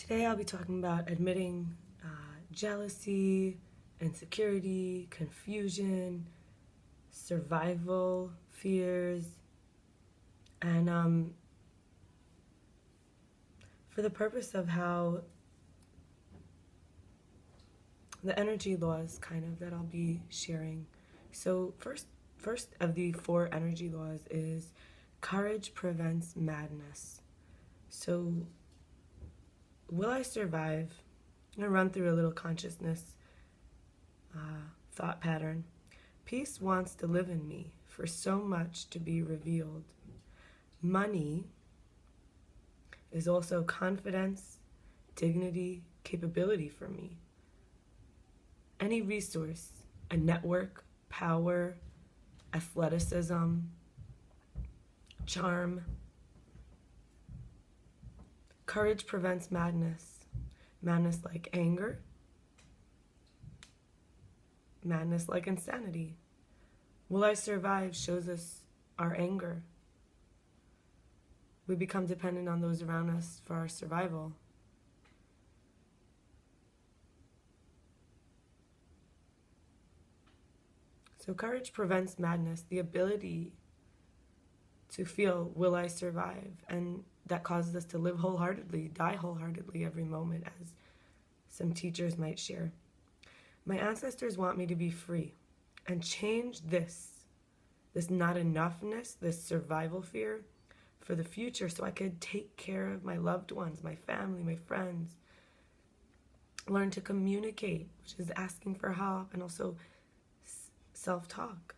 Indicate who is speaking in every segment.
Speaker 1: Today I'll be talking about admitting jealousy, insecurity, confusion, survival fears, and for the purpose of how the energy laws that I'll be sharing. So first of the 4 energy laws is courage prevents madness. So will I survive? I'm going to run through a little consciousness thought pattern. Peace wants to live in me for so much to be revealed. Money is also confidence, dignity, capability for me. Any resource, a network, power, athleticism, charm. Courage prevents madness. Madness like anger. Madness like insanity. Will I survive shows us our anger. We become dependent on those around us for our survival. So courage prevents madness, the ability to feel, will I survive? And that causes us to live wholeheartedly, die wholeheartedly every moment, as some teachers might share. My ancestors want me to be free and change this not enoughness, this survival fear for the future, so I could take care of my loved ones, my family, my friends. Learn to communicate, which is asking for help, and also self-talk.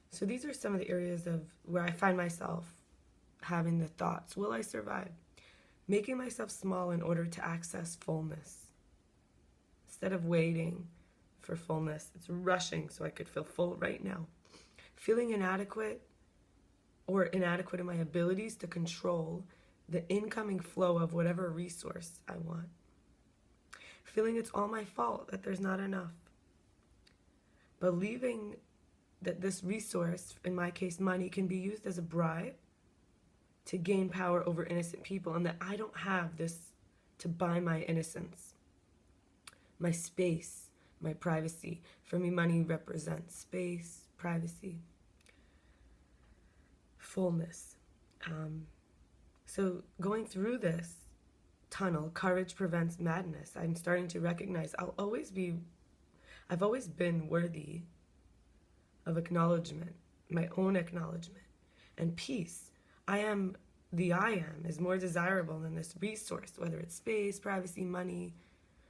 Speaker 1: So these are some of the areas of where I find myself having the thoughts, will I survive? Making myself small in order to access fullness. Instead of waiting for fullness, it's rushing so I could feel full right now. Feeling inadequate in my abilities to control the incoming flow of whatever resource I want. Feeling it's all my fault, that there's not enough. Believing that this resource, in my case money, can be used as a bribe to gain power over innocent people, and that I don't have this to buy my innocence, my space, my privacy. For me, money represents space, privacy, fullness. So going through this tunnel, courage prevents madness. I'm starting to recognize I've always been worthy of acknowledgement, my own acknowledgement, and peace. I am is more desirable than this resource, whether it's space, privacy, money.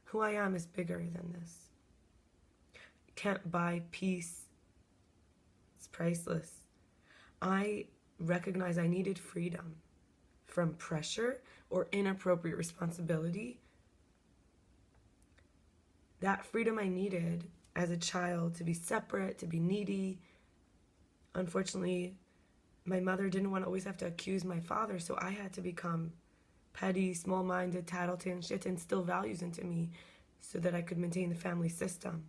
Speaker 1: Who I am is bigger than this. Can't buy peace. It's priceless. I recognize I needed freedom from pressure or inappropriate responsibility. That freedom I needed as a child, to be separate, to be needy. Unfortunately, my mother didn't want to always have to accuse my father, so I had to become petty, small-minded, tattletale, and shit, and instill values into me so that I could maintain the family system.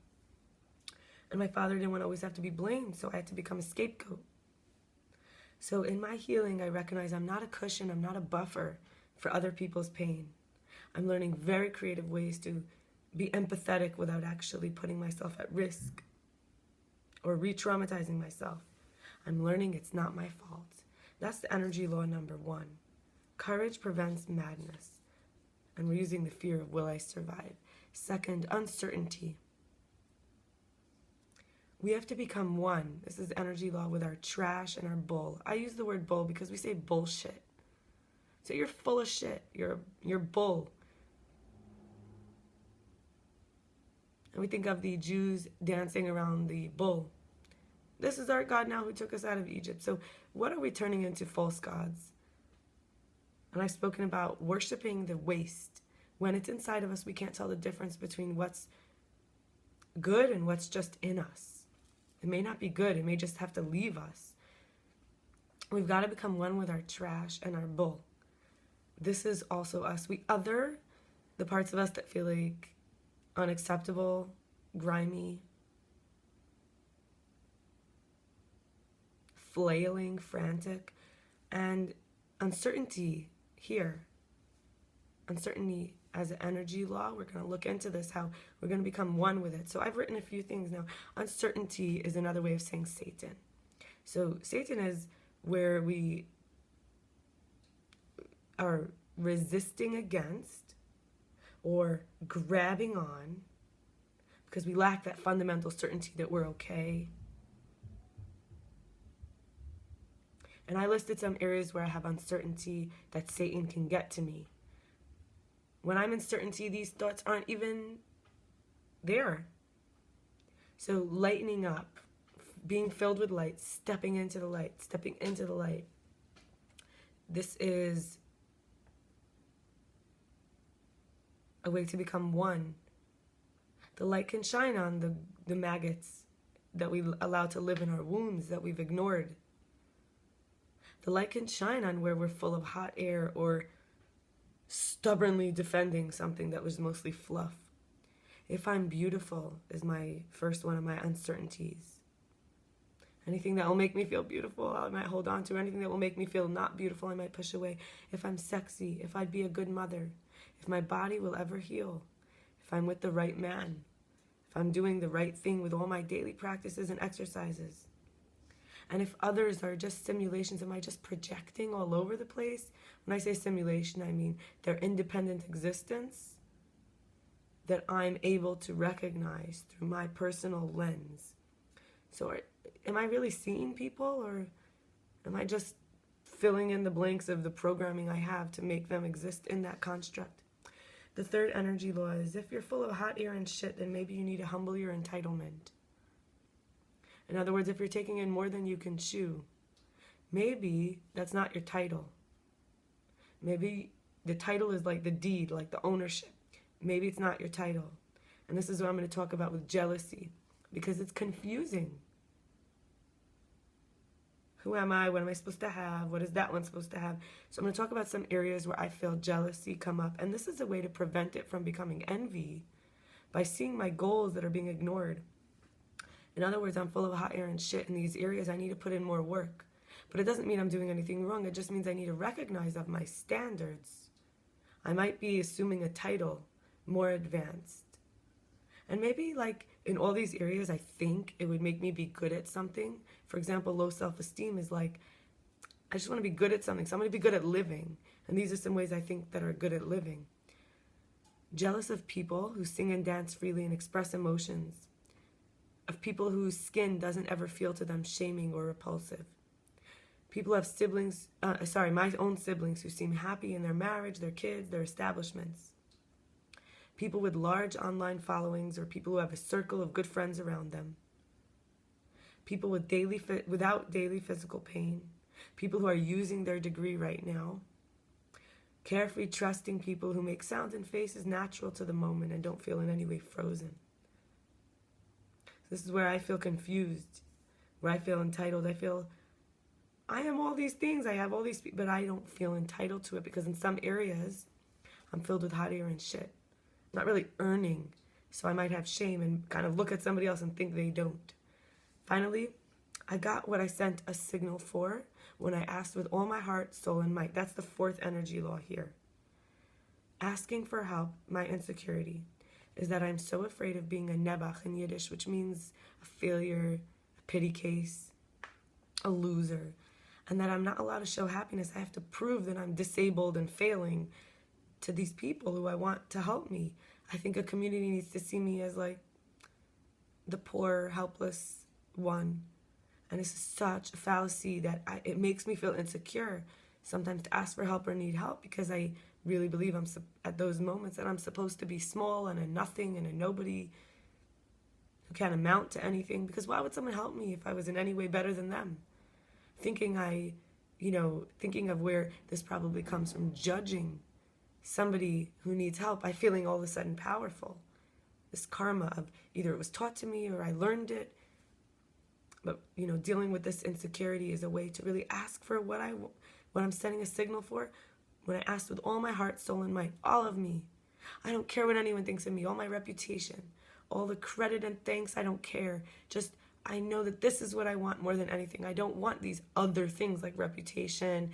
Speaker 1: And my father didn't want to always have to be blamed, so I had to become a scapegoat. So in my healing, I recognize I'm not a cushion, I'm not a buffer for other people's pain. I'm learning very creative ways to be empathetic without actually putting myself at risk or re-traumatizing myself. I'm learning it's not my fault. That's the energy law number 1. Courage prevents madness. And we're using the fear of will I survive. Second, uncertainty. We have to become one. This is energy law with our trash and our bull. I use the word bull because we say bullshit. So you're full of shit. You're bull. And we think of the Jews dancing around the bull. This is our God now who took us out of Egypt. So what are we turning into false gods? And I've spoken about worshiping the waste. When it's inside of us, we can't tell the difference between what's good and what's just in us. It may not be good. It may just have to leave us. We've got to become one with our trash and our bull. This is also us. We other the parts of us that feel like unacceptable, grimy, flailing, frantic, and uncertainty here. uncertainty as an energy law. We're going to look into this, how we're going to become one with it. So I've written a few things now. Uncertainty is another way of saying Satan. So Satan is where we are resisting against or grabbing on because we lack that fundamental certainty that we're okay. And I listed some areas where I have uncertainty that Satan can get to me. When I'm in certainty, these thoughts aren't even there. So lightening up, being filled with light, stepping into the light, stepping into the light. This is a way to become one. The light can shine on the maggots that we allow to live in our wounds that we've ignored. The light can shine on where we're full of hot air or stubbornly defending something that was mostly fluff. If I'm beautiful is my first one of my uncertainties. Anything that will make me feel beautiful, I might hold on to. Anything that will make me feel not beautiful, I might push away. If I'm sexy, if I'd be a good mother, if my body will ever heal, if I'm with the right man, if I'm doing the right thing with all my daily practices and exercises. And if others are just simulations, am I just projecting all over the place? When I say simulation, I mean their independent existence that I'm able to recognize through my personal lens. So am I really seeing people, or am I just filling in the blanks of the programming I have to make them exist in that construct? The third energy law is if you're full of hot air and shit, then maybe you need to humble your entitlement. In other words, if you're taking in more than you can chew, maybe that's not your title. Maybe the title is like the deed, like the ownership. Maybe it's not your title. And this is what I'm going to talk about with jealousy, because it's confusing. Who am I? What am I supposed to have? What is that one supposed to have? So I'm going to talk about some areas where I feel jealousy come up. And this is a way to prevent it from becoming envy by seeing my goals that are being ignored. In other words, I'm full of hot air and shit in these areas. I need to put in more work. But it doesn't mean I'm doing anything wrong. It just means I need to recognize of my standards. I might be assuming a title, more advanced. And maybe like in all these areas, I think it would make me be good at something. For example, low self-esteem is like, I just want to be good at something. So I'm going to be good at living. And these are some ways I think that are good at living. Jealous of people who sing and dance freely and express emotions. Of people whose skin doesn't ever feel to them shaming or repulsive. People who have siblings, my own siblings who seem happy in their marriage, their kids, their establishments. People with large online followings or people who have a circle of good friends around them. People with without daily physical pain. People who are using their degree right now. Carefree, trusting people who make sounds and faces natural to the moment and don't feel in any way frozen. This is where I feel confused, where I feel entitled. I feel I am all these things, I have all these, but I don't feel entitled to it because in some areas I'm filled with hot air and shit. I'm not really earning, so I might have shame and kind of look at somebody else and think they don't. Finally, I got what I sent a signal for when I asked with all my heart, soul, and might. That's the fourth energy law here. Asking for help, my insecurity, is that I'm so afraid of being a nebach in Yiddish, which means a failure, a pity case, a loser, and that I'm not allowed to show happiness. I have to prove that I'm disabled and failing to these people who I want to help me. I think a community needs to see me as like the poor, helpless one. And this is such a fallacy that it makes me feel insecure sometimes to ask for help or need help, because I really believe at those moments that I'm supposed to be small and a nothing and a nobody who can't amount to anything. Because why would someone help me if I was in any way better than them? Thinking of where this probably comes from, judging somebody who needs help by feeling all of a sudden powerful. This karma of either it was taught to me or I learned it. But, dealing with this insecurity is a way to really ask for what I'm sending a signal for. When I asked with all my heart, soul, and might, all of me. I don't care what anyone thinks of me, all my reputation, all the credit and thanks, I don't care. Just, I know that this is what I want more than anything. I don't want these other things like reputation,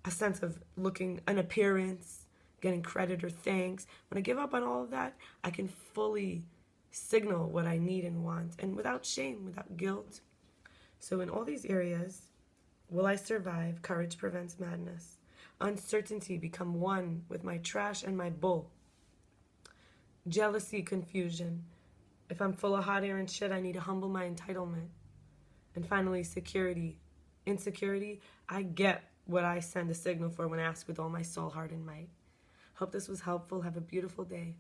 Speaker 1: a sense of looking, an appearance, getting credit or thanks. When I give up on all of that, I can fully signal what I need and want, and without shame, without guilt. So in all these areas, will I survive? Courage prevents madness. Uncertainty, become one with my trash and my bull. Jealousy, confusion. If I'm full of hot air and shit, I need to humble my entitlement. And finally, security. Insecurity, I get what I send a signal for when I ask with all my soul, heart, and might. Hope this was helpful. Have a beautiful day.